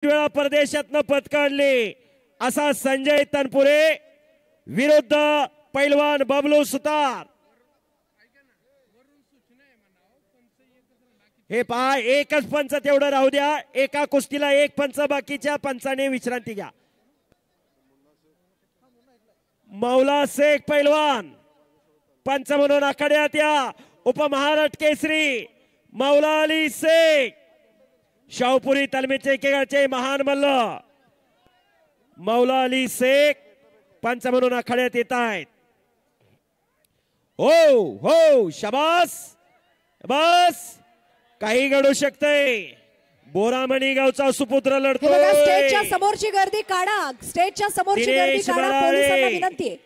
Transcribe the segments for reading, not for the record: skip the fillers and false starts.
वेळा परदेशातनं पद काढले असा संजय तनपुरे विरुद्ध पैलवान बबलू सुतार। हे पहा, एकच पंच तेवढं राहू द्या, एका कुस्तीला एक पंच, बाकीच्या पंचाने विश्रांती घ्या। मौला शेख पैलवान पंच म्हणून आखाड्यात या। उपमहाराष्ट्र केसरी मौला अली शेख, शाहपुरी तालमीचे केगाळचे महान मल्ल मौला अली शेख पंच म्हणून आखाड्यात येत आहेत। हो हो, शाबास बस, काही घडू शकते। बोरामणी गावचा सुपुत्र लढतोय। स्टेजच्या समोरची गर्दी काढा, स्टेजच्या समोरची गर्दी काढा। पोलिसांना विनंती आहे,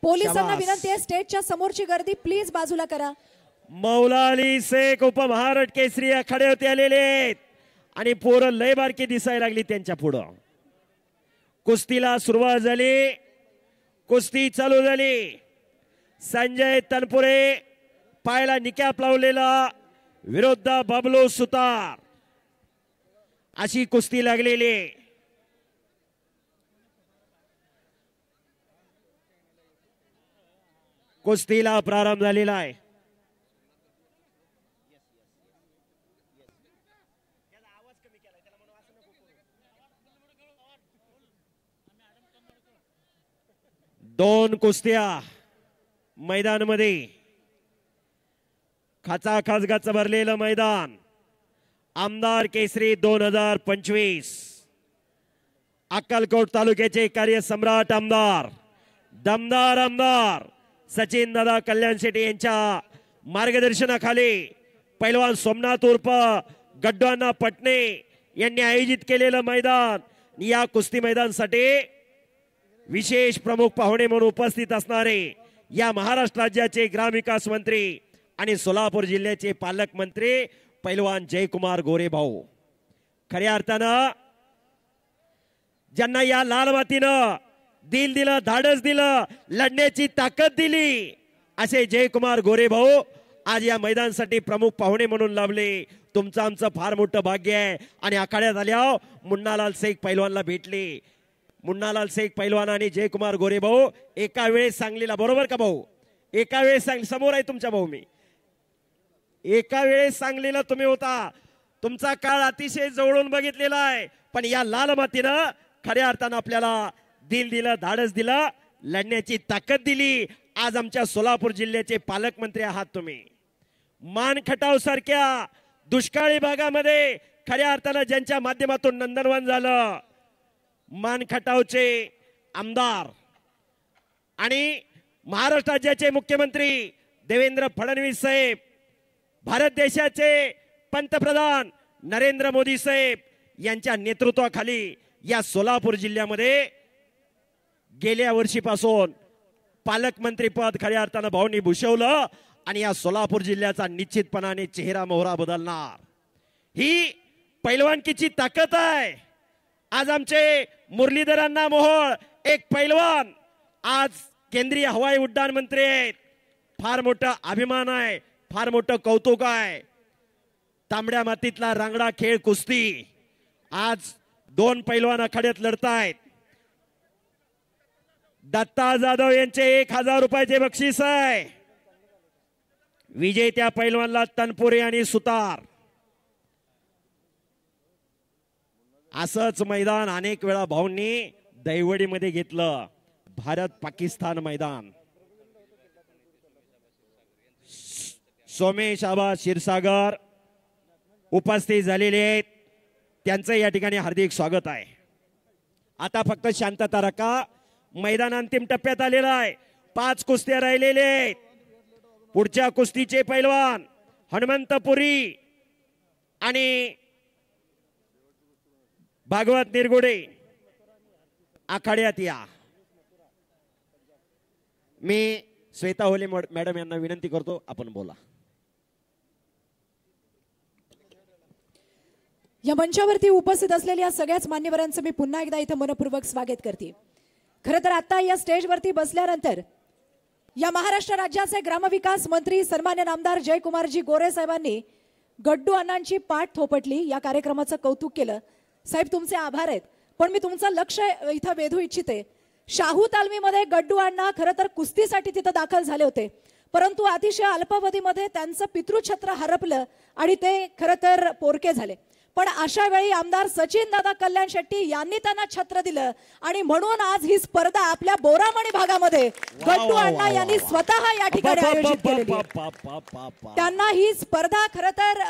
पोलिसांना विनंती आहे, स्टेजच्या समोरची गर्दी प्लीज बाजूला करा। मौला अली शेख उपमहाराष्ट्र केसरी आखाड्यावरती आलेले आहेत आणि पोरं लय बारकी दिसायला लागली त्यांच्या पुढं। कुस्तीला सुरुवात झाली, कुस्ती चालू झाली। संजय तनपुरे पायाला निकॅप लावलेला विरुद्ध बबलू सुतार, अशी कुस्ती लागलेली। कुस्तीला प्रारंभ झालेला आहे। दोन कुस्त्या मैदानामध्ये, खचाखच गच भरलेलं मैदान। आमदार केसरी 2025 अक्कलकोट तालुक्याचे कार्यसम्राट आमदार, दमदार आमदार सचिन दादा कल्याण शेट्टी यांच्या मार्गदर्शनाखाली पैलवान सोमनाथ उर्फ गड्डू पटणे यांनी आयोजित केलेलं मैदान। या कुस्ती मैदानासाठी विशेष प्रमुख पाहुणे म्हणून उपस्थित असणारे या महाराष्ट्र राज्याचे ग्रामविकास मंत्री आणि सोलापूर जिल्ह्याचे पालकमंत्री पैलवान जयकुमार गोरे भाऊ। खऱ्या अर्थानं ज्यांना या लाल मातीनं दिल दिलं, धाडस दिलं, लढण्याची ताकद दिली, असे जयकुमार गोरे भाऊ आज या मैदानासाठी प्रमुख पाहुणे म्हणून लाभले। तुमचं आमचं फार मोठं भाग्य आहे। आणि आखाड्यात आल्यावर मुन्नालाल शेख पैलवानला भेटले। मुन्नालाल शेख पैलवान आणि जयकुमार गोरे भाऊ एका वेळेस सांगलीला, बरोबर का भाऊ? एका वेळेस समोर आहे तुमच्या भाऊ, मी एका वेळेस सांगलीला तुम्ही होता। तुमचा काळ अतिशय जवळून बघितलेला आहे। पण या लाल मातीनं खऱ्या अर्थानं आपल्याला दिल दिलं, धाडस दिलं, लढण्याची ताकद दिली। आज आमच्या सोलापूर जिल्ह्याचे पालकमंत्री आहात तुम्ही। मान खटाव सारख्या दुष्काळी भागामध्ये खऱ्या अर्थानं ज्यांच्या माध्यमातून नंदनवन झालं, मान खटावचे आमदार आणि महाराष्ट्र राज्याचे मुख्यमंत्री देवेंद्र फडणवीस साहेब, भारत देशाचे पंतप्रधान नरेंद्र मोदी साहेब यांच्या नेतृत्वाखाली या सोलापूर जिल्ह्यामध्ये गेल्या वर्षीपासून पालकमंत्री पद खऱ्या अर्थानं भाऊंनी भूषवलं आणि या सोलापूर जिल्ह्याचा निश्चितपणाने चेहरा मोहरा बदलणार। ही पैलवानकीची ताकद आहे। आज आमचे मुरलीधरांना मोहोळ एक पैलवान आज केंद्रीय हवाई उड्डाण मंत्री आहेत। फार मोठा अभिमान आहे, फार मोठं कौतुक आहे। तांबड्या मातीतला रांगडा खेळ कुस्ती आज दोन पैलवान आखाड्यात लढतायत। दत्ता जाधव यांचे 1000 रुपयाचे बक्षीस आहे। विजेत्या पैलवानला तनपुरे आणि सुतार। असंच मैदान अनेक वेळा भाऊंनी दैवडीमध्ये घेतलं, भारत पाकिस्तान मैदान। सोमेश आबा क्षीरसागर उपस्थित झालेले आहेत, त्यांचं या ठिकाणी हार्दिक स्वागत आहे। आता फक्त शांतता राखा, मैदान अंतिम टप्प्यात आलेला आहे। 5 कुस्त्या राहिलेले आहेत। पुढच्या कुस्तीचे पैलवान हनुमंतपुरी आणि भागवत निरगुडे आखाड्यात या। मी श्वेता होले मॅडम यांना विनंती करतो, आपण बोला। या मंचावरती उपस्थित असलेल्या सगळ्याच मान्यवरांचं मी पुन्हा एकदा इथे मनपूर्वक स्वागत करते। खरं तर आता या स्टेजवरती बसल्यानंतर या महाराष्ट्र राज्याचे ग्रामविकास मंत्री सन्मान्य आमदार जयकुमारजी गोरे साहेबांनी गड्डू अण्णांची पाठ थोपटली, या कार्यक्रमाचं कौतुक केलं। साहेब तुमचे आभार आहेत, पण मी तुमचं लक्ष इथं वेधू इच्छिते. शाहू तालमीमध्ये गड्डू अण्णा खरं तर कुस्तीसाठी तिथं दाखल झाले होते, परंतु अतिशय अल्पावधीमध्ये त्यांचं पितृछत्र हरपलं आणि ते खरं तर पोरके झाले. पण अशा वेळी आमदार सचिन दादा कल्याण शेट्टी यांनी त्यांना छत्र दिलं आणि म्हणून आज ही स्पर्धा आपल्या बोरामणी भागामध्ये गड्डू अण्णा यांनी स्वतः या ठिकाणी आयोजित केलेली आहे. त्यांना ही स्पर्धा खरं तर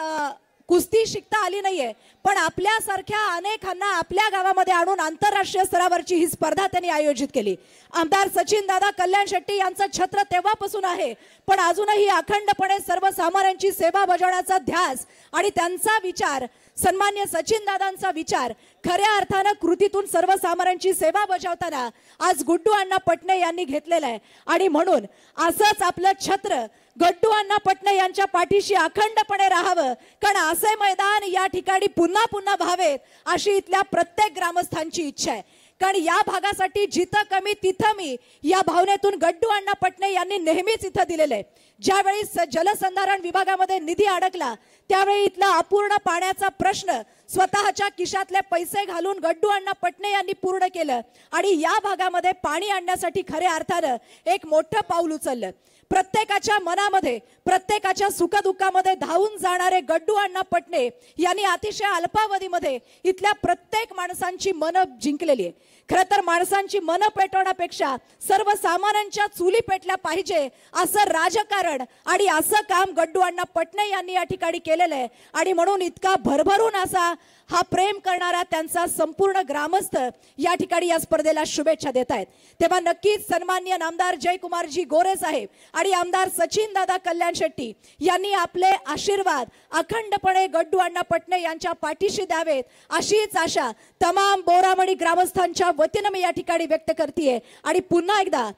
कुस्ती शिकता आली नाहीये, पण आपल्यासारख्या अनेकांना आपल्या गावामध्ये आणून आंतरराष्ट्रीय स्तरावरची ही स्पर्धा त्यांनी आयोजित केली. आमदार सचिन दादा कल्याण शेट्टी यांचं छत्र तेव्हापासून आहे, पण अजूनही अखंडपणे सर्वसामान्यांची सेवा बजावण्याचा ध्यास आणि त्यांचा विचार, सन्मान्य सचिन दादांचा विचार खऱ्या अर्थानं कृतीतून सर्वसामान्यांची सेवा बजावताना आज गुड्डू अण्णा पटणे यांनी घेतलेला आहे. आणि म्हणून असंच आपलं छत्र गड्डू अण्णा पटणे यांच्या पाठीशी अखंडपणे राहावं, कारण असे मैदान या ठिकाणी पुन्हा पुन्हा व्हावेत अशी इथल्या प्रत्येक ग्रामस्थांची इच्छा आहे. कारण या भागासाठी जिथं कमी तिथं मी या भावनेतून गड्डू अण्णा पटणे यांनी नेहमीच इथं दिलेलं आहे. ज्यावेळी जलसंधारण विभागामध्ये निधी अडकला त्यावेळी इथला अपूर्ण पाण्याचा प्रश्न स्वतःच्या खिशातले पैसे घालून गड्डू अण्णा पटणे यांनी पूर्ण केलं आणि या भागामध्ये पाणी आणण्यासाठी खऱ्या अर्थानं एक मोठं पाऊल उचललं. प्रत्येकाच्या मनामध्ये, प्रत्येकाच्या सुखदुःखामध्ये धावून जाणारे गड्डू अण्णा पटणे यांनी अतिशय अल्पावधीमध्ये इथल्या प्रत्येक माणसांची मनं जिंकलेली आहे. खरं तर माणसांची मनं पेटवण्यापेक्षा सर्वसामान्यांच्या चुली पेटल्या पाहिजे असं राजकारण आणि असं काम गड्डू अण्णा पटणे यांनी या ठिकाणी केलेलं आहे. आणि म्हणून इतका भरभरून असा हा प्रेम करणारा त्यांचा संपूर्ण ग्रामस्थ या ठिकाणी या स्पर्धेला शुभेच्छा देत आहेत. तेव्हा नक्कीच सन्माननीय नामदार जयकुमारजी गोरे साहेब आणि आमदार सचिन दादा कल्याण शेट्टी यांनी आपले आशीर्वाद अखंडपणे गड्डू अण्णा पटणे यांच्या पाठीशी द्यावेत अशीच आशा तमाम बोरामणी ग्रामस्थांच्या वतीनं मी या ठिकाणी व्यक्त करतेय. आणि पुन्हा एकदा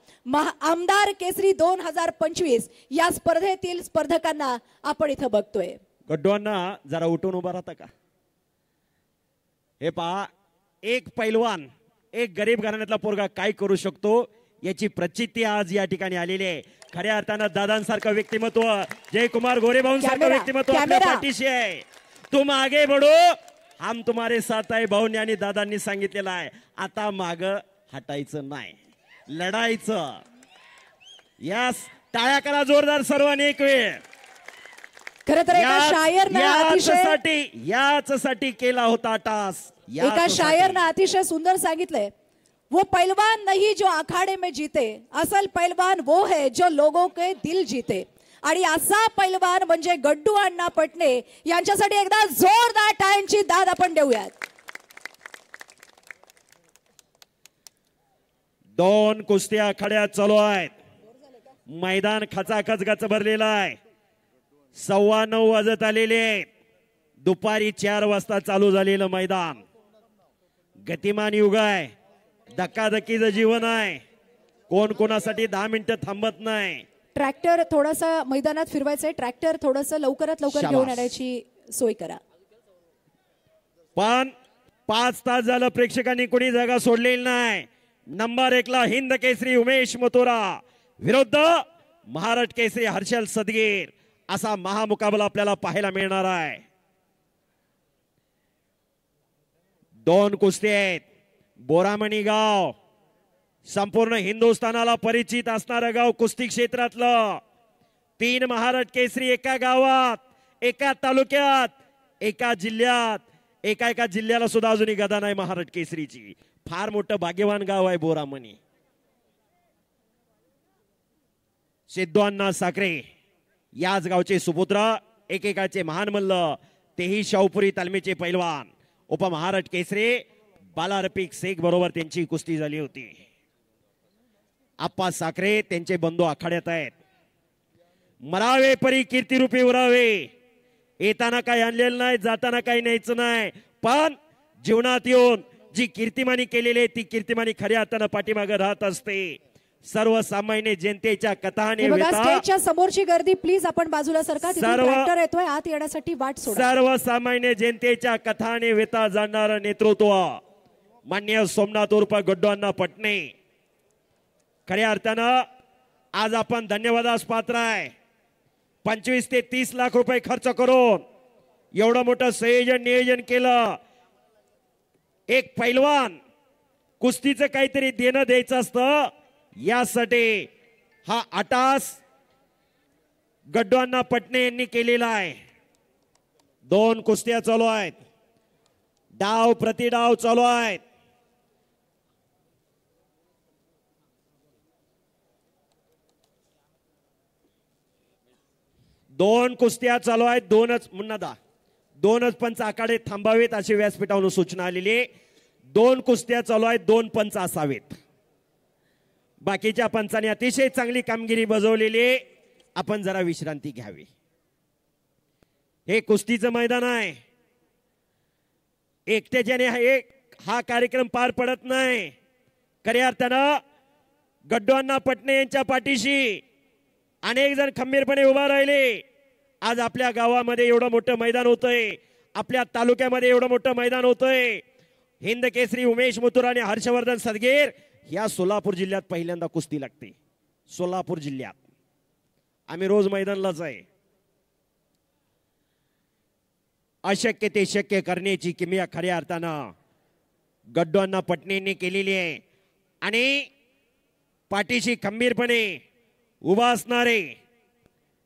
आमदार केसरी 2025 या स्पर्धेतील स्पर्धकांना आपण इथं बघतोय. गड्डू अण्णा जरा उठून उभा राहता का? हे पहा, एक पैलवान, एक गरीब घराण्यातला पोरगा काय करू शकतो याची प्रचिती आज या ठिकाणी आलेली आहे. खऱ्या अर्थानं दादांसारखं व्यक्तिमत्व, जयकुमार गोरे भाऊंसारखं व्यक्तिमत्व आपल्या पाठीशी आहे. तुम आगे बढो, हम तुम्हारे साथ आहे भाऊंनी आणि दादांनी सांगितलेलं आहे. आता माग हटायचं नाही, लढायचं. यास टाळ्या करा जोरदार सर्वांनी एक वेळ. खरं तर याचसाठी केला होता टास. एका शायरनं अतिशय सुंदर सांगितलंय, वो पहलवान नहीं जो अखाड़े में जीते, असल पहलवान वो है जो लोगों के दिल जीते. आणि असा पहलवान म्हणजे गड्डू अण्णा पटणे यांच्यासाठी एकदा जोरदार टाळ्यांची दाद आपण देऊयात. दोन कुस्त्या खड्या चालू आहेत. मैदान खचाखच गच भरलेलं आहे. 9:15 वाजत आलेले. दुपारी 4 वाजता चालू झालेलं मैदान. गतिमान युग आहे, धक्काधक्कीचं जीवन आहे. कोण कोणासाठी 10 मिनिटं थांबत नाही. ट्रॅक्टर थोडासा मैदानात फिरवायचंय, ट्रॅक्टर थोडंसं लवकरात लवकर घेऊन येण्याची सोय करा. पण 5 तास झालं प्रेक्षकांनी कोणी जागा सोडलेली नाही. नंबर 1 ला हिंद केसरी उमेश मथुरा विरुद्ध महाराष्ट्र केसरी हर्षल सदगीर असा महामुकाबला आपल्याला पाहायला मिळणार आहे. 2 कुस्ती आहेत. बोरामणी गाव संपूर्ण हिंदुस्थानाला परिचित असणारं गाव, कुस्ती क्षेत्रातलं. 3 महाराष्ट्र केसरी एका गावात, एका तालुक्यात, एका जिल्ह्यात. एका जिल्ह्याला सुद्धा अजूनही गदा नाही महाराष्ट्र केसरीची. फार मोठं भाग्यवान गाव आहे बोरामणी. सिद्धू अण्णा साखरे याच गावचे सुपुत्र, एकेकाचे महान मल्ल, तेही शाहूपुरी तालमीचे पैलवान, उपमहाराष्ट्र केसरी बाला रफिक शेख बरोबर त्यांची कुस्ती झाली होती. आप्पा साखरे त्यांचे बंधू आखाड्यात आहेत. मरावे परी कीर्तिरूपी उरावे. येताना काही आणलेलं नाही, जाताना काही न्यायचं नाही, पण जीवनात येऊन जी कीर्तिमानी केलेली आहे ती कीर्तिमानी खऱ्या अर्थानं पाठीमागे राहत असते. सर्वसामान्य जनतेच्या कथाने स्टेजच्या समोरची गर्दी प्लीज आपण बाजूला सरका. ट्रॅक्टर येतोय, आत येण्यासाठी वाट सोडा. सर्वसामान्य जनतेच्या कथाने वेता जाणणारं नेतृत्व मान्य सोमनाथ उर्फ गड्डू अण्णा पटणे. खऱ्या अर्थानं आज आपण धन्यवादास पात्र आहे. 25 ते 30 लाख रुपये खर्च करून एवढं मोठं संयोजन नियोजन केलं. एक पैलवान कुस्तीचं काहीतरी देणं द्यायचं असतं, यासाठी हा आटास गड्डू पटणे यांनी केलेला आहे. 2 कुस्त्या चालू आहेत, डाव प्रतिडाव चालू आहेत. दोन कुस्त्या चालू आहेत. दोनच पंच आखाडे थांबावेत अशी व्यासपीठावरून सूचना आलेली. 2 कुस्त्या चालू आहेत, 2 पंच असावेत. बाकीच्या पंचांनी अतिशय चांगली कामगिरी बजावलेली. आपण जरा विश्रांती घ्यावी. हे कुस्तीचं मैदान आहे. एकट्याच्याने हा कार्यक्रम पार पडत नाही. खऱ्या अर्थानं गड्डू पटणे यांच्या पाठीशी अनेक जण खंबीरपणे उभा राहिले. आज आपल्या गावामध्ये एवढं मोठं मैदान होतंय, आपल्या तालुक्यामध्ये एवढं मोठं मैदान होतंय. हिंद केसरी उमेश मुतूर आणि हर्षवर्धन सदगीर या सोलापूर जिल्ह्यात पहिल्यांदा कुस्ती लागते. सोलापूर जिल्ह्यात आम्ही रोज मैदानालाच आहे. अशक्य ते शक्य करण्याची किमया खऱ्या अर्थानं गड्डू पटणेंनी केलेली आहे. आणि पाठीशी खंबीरपणे उभा असणारे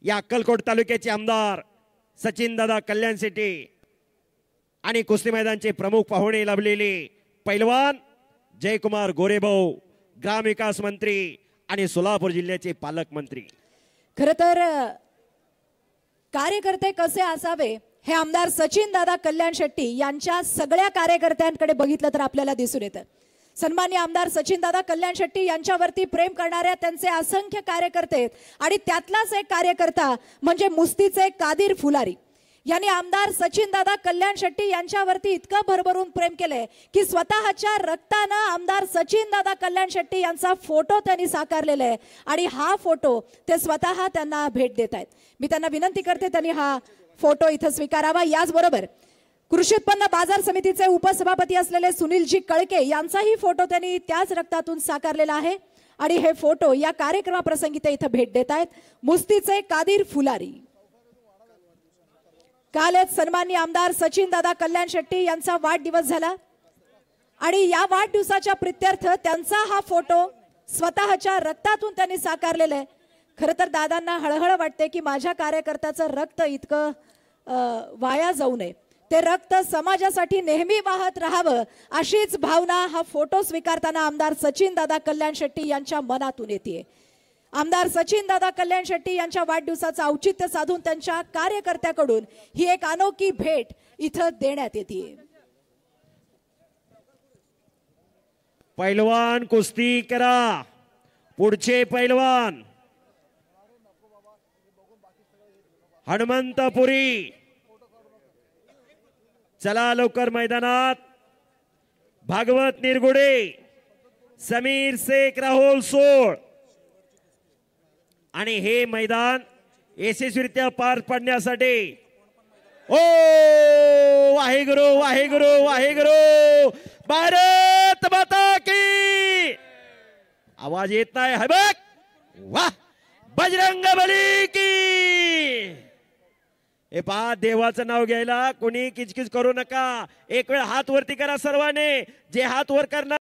या अक्कलकोट तालुक्याचे आमदार सचिन दादा कल्याण शेट्टी आणि कुस्ती मैदानचे प्रमुख पाहुणे लाभलेले पैलवान जयकुमार गोरेभाऊ, ग्रामविकास मंत्री आणि सोलापूर जिल्ह्याचे पालकमंत्री. खरं तर कार्यकर्ते कसे असावे हे आमदार सचिन दादा कल्याण शेट्टी यांच्या सगळ्या कार्यकर्त्यांकडे बघितलं तर आपल्याला दिसून येतं. सन्माननीय आमदार सचिन दादा कल्याण शेट्टी यांच्यावरती प्रेम करणाऱ्या त्यांचे असंख्य कार्यकर्ते आणि त्यातलाच एक कार्यकर्ता म्हणजे मुस्तीचे कादीर फुलारी यांनी आमदार सचिन दादा कल्याण शेट्टी यांच्यावरती इतकं भरभरून प्रेम केलंय की स्वतःच्या रक्तानं आमदार सचिन दादा कल्याण शेट्टी यांचा फोटो त्यांनी साकारलेला आहे आणि हा फोटो ते स्वतः त्यांना भेट देत आहेत. मी त्यांना विनंती करते त्यांनी हा फोटो इथं स्वीकारावा. याचबरोबर कृषी उत्पन्न बाजार समितीचे उपसभापती असलेले सुनीलजी कळके यांचाही फोटो त्यांनी त्याच रक्तातून साकारलेला आहे आणि हे फोटो या कार्यक्रमाप्रसंगी ते इथं भेट देत आहेत. मुस्तीचे कादीर फुलारी. कालच सन्माननीय आमदार सचिन दादा कल्याण शेट्टी यांचा वाढदिवस झाला आणि या वाढदिवसाच्या प्रित्यर्थ त्यांचा हा फोटो स्वतःच्या रक्तातून त्यांनी साकारलेला आहे. खरं तर दादांना हळहळ वाटते की माझ्या कार्यकर्त्याचं रक्त इतकं वाया जाऊ नये, ते रक्त समाजासाठी नेहमी वाहत राहावं अशीच भावना हा फोटो स्वीकारताना आमदार सचिन दादा कल्याण शेट्टी यांच्या मनातून येते. आमदार सचिन दादा कल्याण शेट्टी यांच्या वाढदिवसाचं औचित्य साधून त्यांच्या कार्यकर्त्याकडून ही एक अनोखी भेट इथं देण्यात येते. पैलवान कुस्ती करा. पुढचे पैलवान हनुमंतपुरी. चला लवकर मैदानात. भागवत निरगुडे, समीर शेख, राहुल सोळ. आणि हे मैदान यशस्वीरित्या पार पाडण्यासाठी ओ वाहेगुरु वाहेगुरु वाहेगुरु भारत माता की. आवाज येत नाही है बघ. वाह बजरंगबली की. हे पहा, देवाचं नाव घ्यायला कोणी किचकिच करू नका. एक वेळ हात वरती करा सर्वांनी. जे हात वर करणार